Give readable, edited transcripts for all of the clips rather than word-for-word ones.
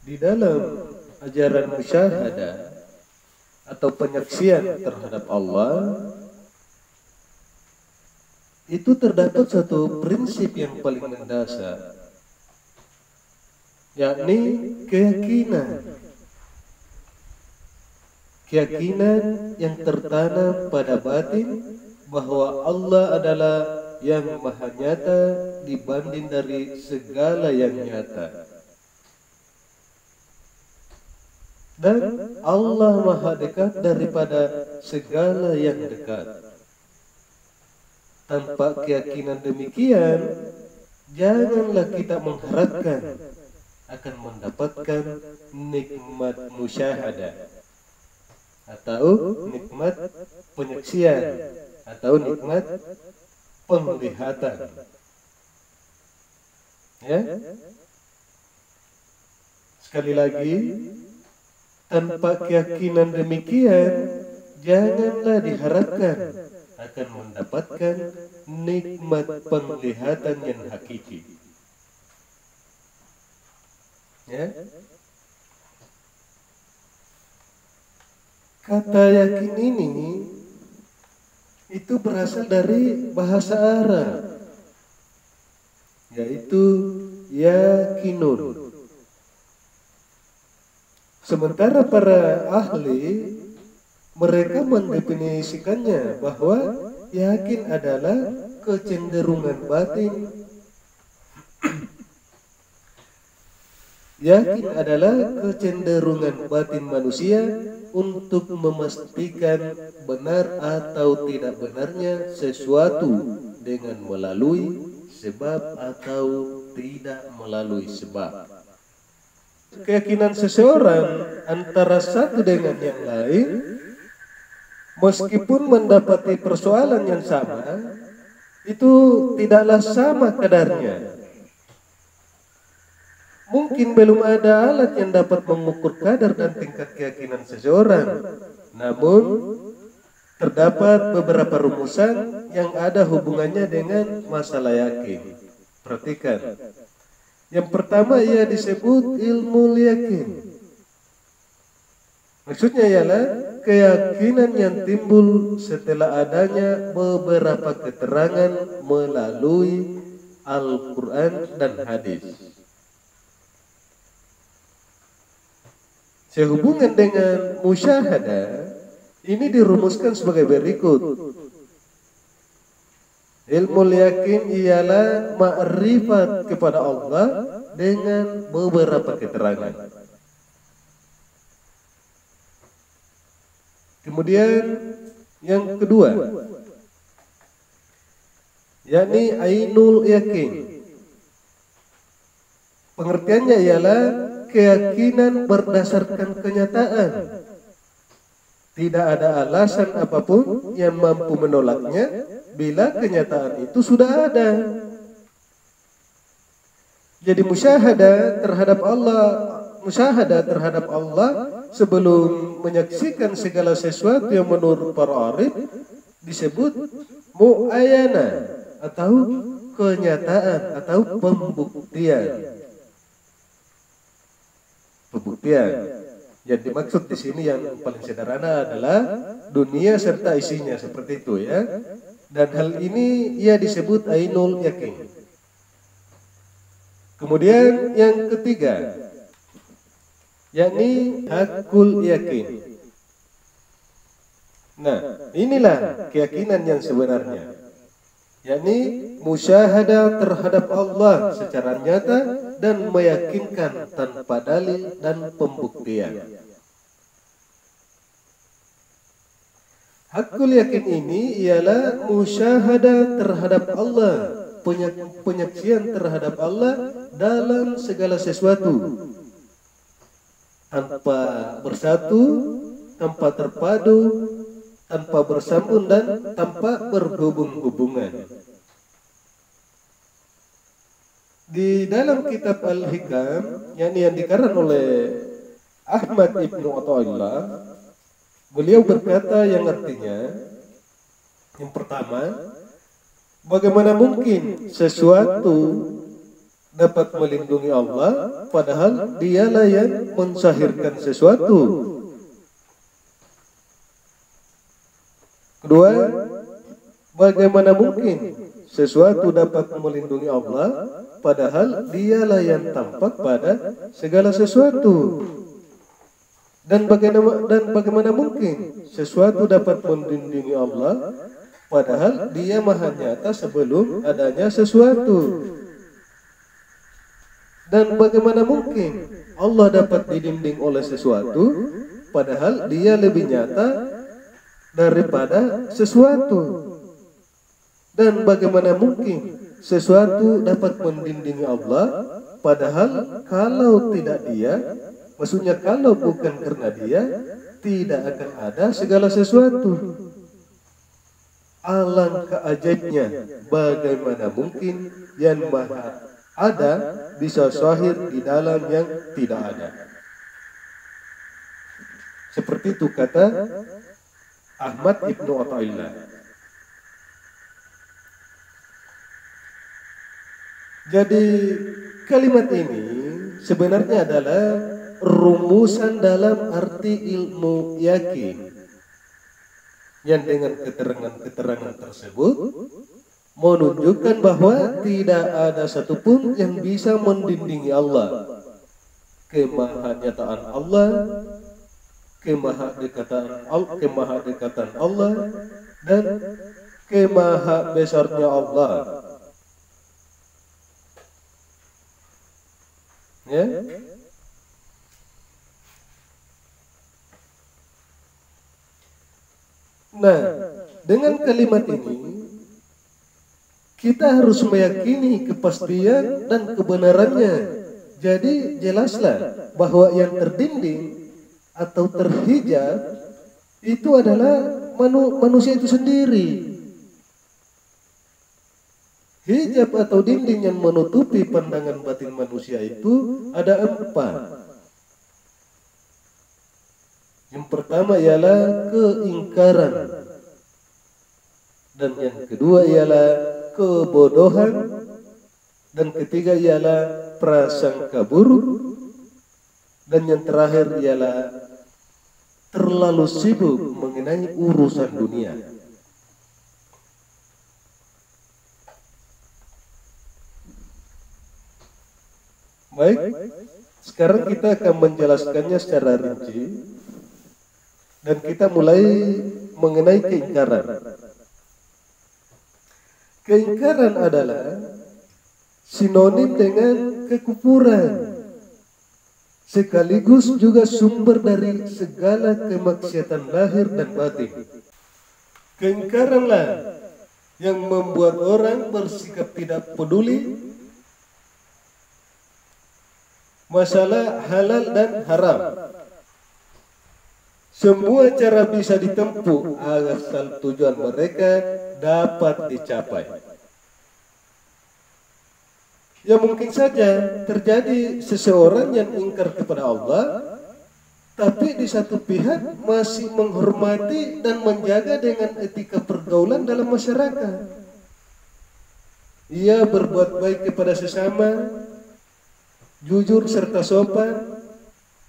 Di dalam ajaran musyahadah atau penyaksian terhadap Allah itu terdapat satu prinsip yang paling mendasar, yakni keyakinan yang tertanam pada batin bahwa Allah adalah yang maha nyata dibanding dari segala yang nyata, dan Allah maha dekat daripada segala yang dekat. Tanpa keyakinan demikian, janganlah kita mengharapkan akan mendapatkan nikmat musyahadah atau nikmat penyaksian atau nikmat penglihatan. Ya, sekali lagi, tanpa keyakinan demikian, janganlah diharapkan akan mendapatkan nikmat penglihatan yang hakiki. Ya. Kata yakin ini itu berasal dari bahasa Arab, yaitu yakinun. Sementara para ahli mereka mendefinisikannya bahwa yakin adalah kecenderungan batin. Yakin adalah kecenderungan batin manusia untuk memastikan benar atau tidak benarnya sesuatu dengan melalui sebab atau tidak melalui sebab. Keyakinan seseorang antara satu dengan yang lain, meskipun mendapati persoalan yang sama, itu tidaklah sama kadarnya. Mungkin belum ada alat yang dapat mengukur kadar dan tingkat keyakinan seseorang, namun terdapat beberapa rumusan yang ada hubungannya dengan masalah yakin. Perhatikan. Yang pertama ia disebut ilmu yakin. Maksudnya ialah keyakinan yang timbul setelah adanya beberapa keterangan melalui Al-Quran dan hadis. Sehubungan dengan musyahadah, ini dirumuskan sebagai berikut. Ilmu yakin ialah ma'rifat kepada Allah dengan beberapa keterangan. Kemudian yang kedua, yakni ainul yakin. Pengertiannya ialah keyakinan berdasarkan kenyataan. Tidak ada alasan apapun yang mampu menolaknya bila kenyataan itu sudah ada. Jadi musyahadah terhadap Allah sebelum menyaksikan segala sesuatu yang menurut para arif disebut mu'ayana atau kenyataan atau pembuktian. Yang dimaksud di sini yang paling sederhana adalah dunia serta isinya, seperti itu ya. Dan hal ini ia disebut ainul yakin. Kemudian yang ketiga, yakni hakul yakin. Nah, inilah keyakinan yang sebenarnya, yakni musyahadah terhadap Allah secara nyata dan meyakinkan tanpa dalil dan pembuktian. Hakul yakin ini ialah musyahadah terhadap Allah, penyaksian terhadap Allah dalam segala sesuatu, tanpa bersatu, tanpa terpadu, tanpa bersambung dan tanpa berhubung-hubungan. Di dalam kitab Al-Hikam yang dikarang oleh Ahmad Ibnu Athaillah, beliau berkata yang artinya, yang pertama, bagaimana mungkin sesuatu dapat melindungi Allah, padahal dialah yang mensahirkan sesuatu. Kedua, bagaimana mungkin sesuatu dapat melindungi Allah, padahal dialah yang tampak pada segala sesuatu. Dan bagaimana mungkin sesuatu dapat melindungi Allah, padahal dia maha nyata sebelum adanya sesuatu. Dan bagaimana mungkin Allah dapat didinding oleh sesuatu, padahal dia lebih nyata daripada sesuatu. Dan bagaimana mungkin sesuatu dapat mendindingi Allah, padahal kalau tidak dia, maksudnya kalau bukan karena dia, tidak akan ada segala sesuatu. Alangkah ajaibnya, bagaimana mungkin yang maha ada bisa zahir di dalam yang tidak ada. Seperti itu kata Ahmad Ibnu Athaillah. Jadi kalimat ini sebenarnya adalah rumusan dalam arti ilmu yakin, yang dengan keterangan-keterangan tersebut menunjukkan bahwa tidak ada satupun yang bisa mendindingi Allah, kemahanyataan Allah, kemahadekatan Allah, dan kemaha besarnya Allah. Ya. Nah, dengan kalimat ini kita harus meyakini kepastian dan kebenarannya. Jadi jelaslah bahwa yang terdinding atau terhijab itu adalah manusia itu sendiri. Hijab atau dinding yang menutupi pandangan batin manusia itu ada 4. Yang pertama ialah keingkaran, dan yang kedua ialah kebodohan, dan ketiga ialah prasangka buruk, dan yang terakhir ialah terlalu sibuk mengenai urusan dunia. Baik, sekarang kita akan menjelaskannya secara rinci, dan kita mulai mengenai keingkaran. Keingkaran adalah sinonim dengan kekufuran, sekaligus juga sumber dari segala kemaksiatan lahir dan batin. Keingkaranlah yang membuat orang bersikap tidak peduli masalah halal dan haram. Semua cara bisa ditempuh asal tujuan mereka dapat dicapai. Ya mungkin saja terjadi seseorang yang ingkar kepada Allah, tapi di satu pihak masih menghormati dan menjaga dengan etika pergaulan dalam masyarakat. Ia berbuat baik kepada sesama, jujur serta sopan,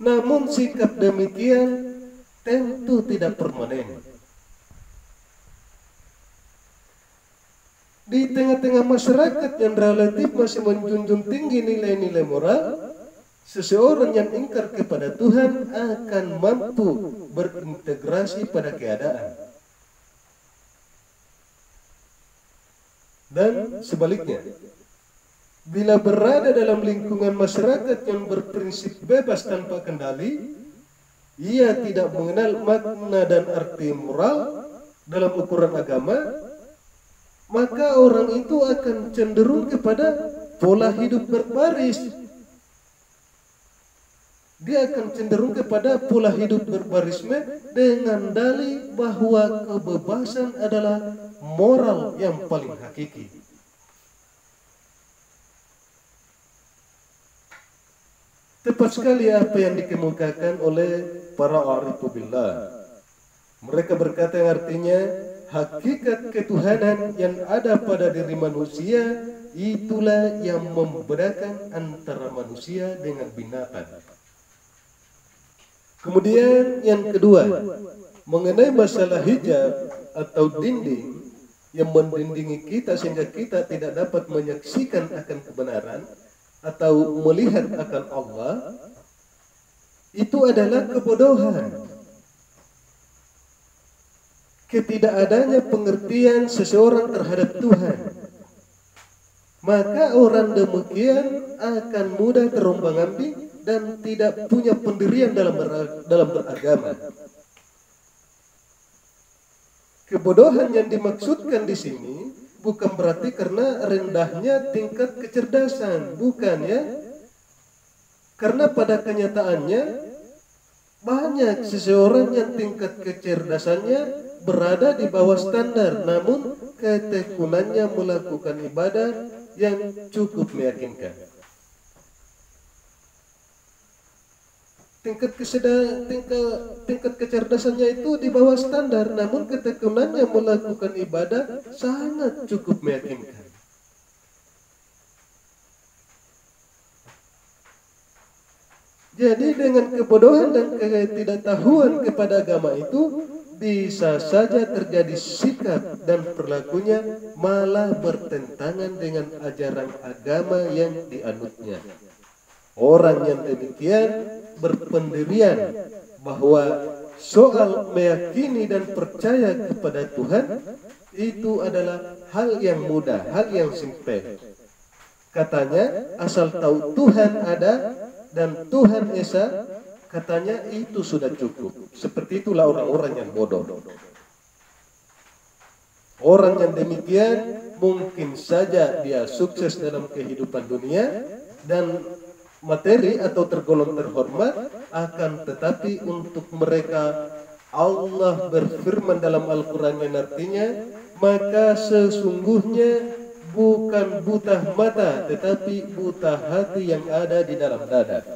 namun sikap demikian tentu tidak permanen. Di tengah-tengah masyarakat yang relatif masih menjunjung tinggi nilai-nilai moral, seseorang yang ingkar kepada Tuhan akan mampu berintegrasi pada keadaan. Dan sebaliknya, bila berada dalam lingkungan masyarakat yang berprinsip bebas tanpa kendali, ia tidak mengenal makna dan arti moral dalam ukuran agama, maka orang itu akan cenderung kepada pola hidup berbaris. Dia akan cenderung kepada pola hidup berbarisme dengan dalih bahwa kebebasan adalah moral yang paling hakiki. Tepat sekali apa yang dikemukakan oleh para arifubillah. Mereka berkata yang artinya hakikat ketuhanan yang ada pada diri manusia itulah yang membedakan antara manusia dengan binatang. Kemudian yang kedua, mengenai masalah hijab atau dinding yang mendindingi kita sehingga kita tidak dapat menyaksikan akan kebenaran atau melihat akan Allah, itu adalah kebodohan. Ketidakadanya pengertian seseorang terhadap Tuhan, maka orang demikian akan mudah terombang-ambing dan tidak punya pendirian dalam beragama. Kebodohan yang dimaksudkan di sini bukan berarti karena rendahnya tingkat kecerdasan, bukan ya. Karena pada kenyataannya banyak seseorang yang tingkat kecerdasannya berada di bawah standar, namun ketekunannya melakukan ibadah yang cukup meyakinkan. Tingkat kecerdasannya itu di bawah standar, namun ketekunannya melakukan ibadah sangat cukup meyakinkan. Jadi dengan kebodohan dan ketidaktahuan kepada agama itu bisa saja terjadi sikap dan perilakunya malah bertentangan dengan ajaran agama yang dianutnya. Orang yang demikian berpendirian bahwa soal meyakini dan percaya kepada Tuhan itu adalah hal yang mudah, hal yang simpel. Katanya asal tahu Tuhan ada dan Tuhan Esa, katanya itu sudah cukup. Seperti itulah orang-orang yang bodoh. Orang yang demikian mungkin saja dia sukses dalam kehidupan dunia dan materi atau tergolong terhormat, akan tetapi untuk mereka Allah berfirman dalam Al-Quran yang artinya, maka sesungguhnya bukan buta mata tetapi buta hati yang ada di dalam dada.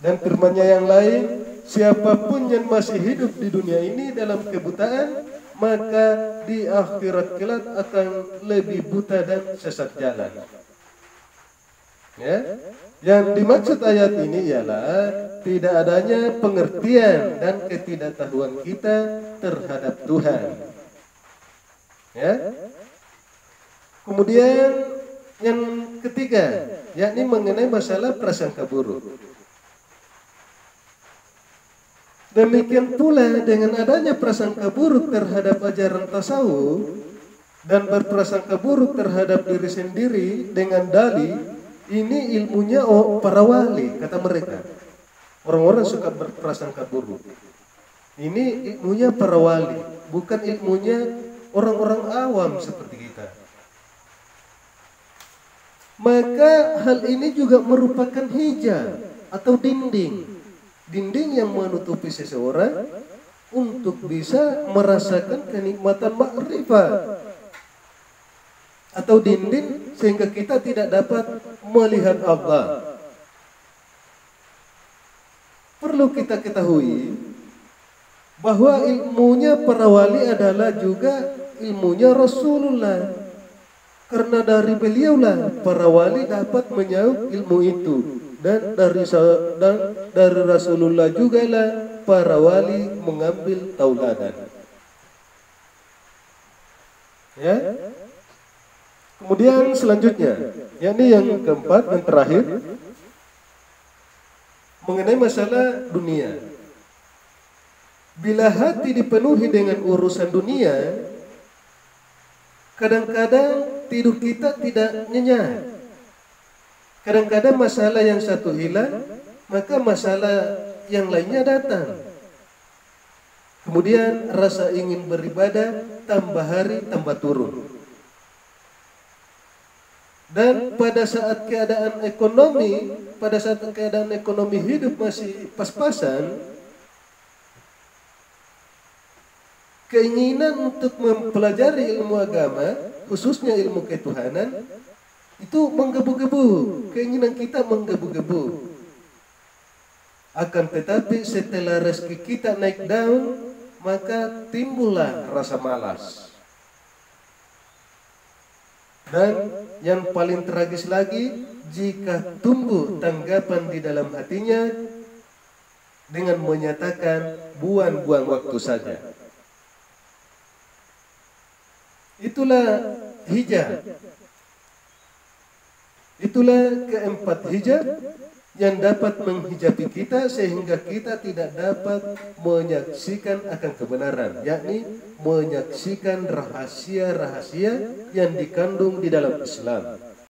Dan firman-Nya yang lain, siapapun yang masih hidup di dunia ini dalam kebutaan, maka di akhirat kelak akan lebih buta dan sesat jalan. Ya, yang dimaksud ayat ini ialah tidak adanya pengertian dan ketidaktahuan kita terhadap Tuhan. Ya. Kemudian yang ketiga, yakni mengenai masalah prasangka buruk. Demikian pula dengan adanya prasangka buruk terhadap ajaran tasawuf dan berprasangka buruk terhadap diri sendiri dengan dalih, ini ilmunya para wali, kata mereka. Orang-orang suka berprasangka buruk. Ini ilmunya para wali, bukan ilmunya orang-orang awam seperti kita. Maka hal ini juga merupakan hijab atau dinding yang menutupi seseorang untuk bisa merasakan kenikmatan makrifat, atau dinding sehingga kita tidak dapat melihat Allah. Perlu kita ketahui bahwa ilmunya para wali adalah juga ilmunya Rasulullah. Karena dari beliaulah para wali dapat menyaup ilmu itu, dan dari Rasulullah juga lah para wali mengambil tauladan. Ya. Kemudian selanjutnya, yakni yang keempat dan terakhir, mengenai masalah dunia. Bila hati dipenuhi dengan urusan dunia, kadang-kadang tidur kita tidak nyenyak. Kadang-kadang masalah yang satu hilang, maka masalah yang lainnya datang. Kemudian rasa ingin beribadah tambah hari tambah turun. Dan pada saat keadaan ekonomi hidup masih pas-pasan, keinginan untuk mempelajari ilmu agama, khususnya ilmu ketuhanan, itu menggebu-gebu. Keinginan kita menggebu-gebu. Akan tetapi setelah rezeki kita naik daun, maka timbullah rasa malas. Dan yang paling tragis lagi, jika tumbuh tanggapan di dalam hatinya dengan menyatakan buang-buang waktu saja. Itulah hijab. Itulah keempat hijab yang dapat menghijabi kita sehingga kita tidak dapat menyaksikan akan kebenaran, yakni menyaksikan rahasia-rahasia yang dikandung di dalam Islam.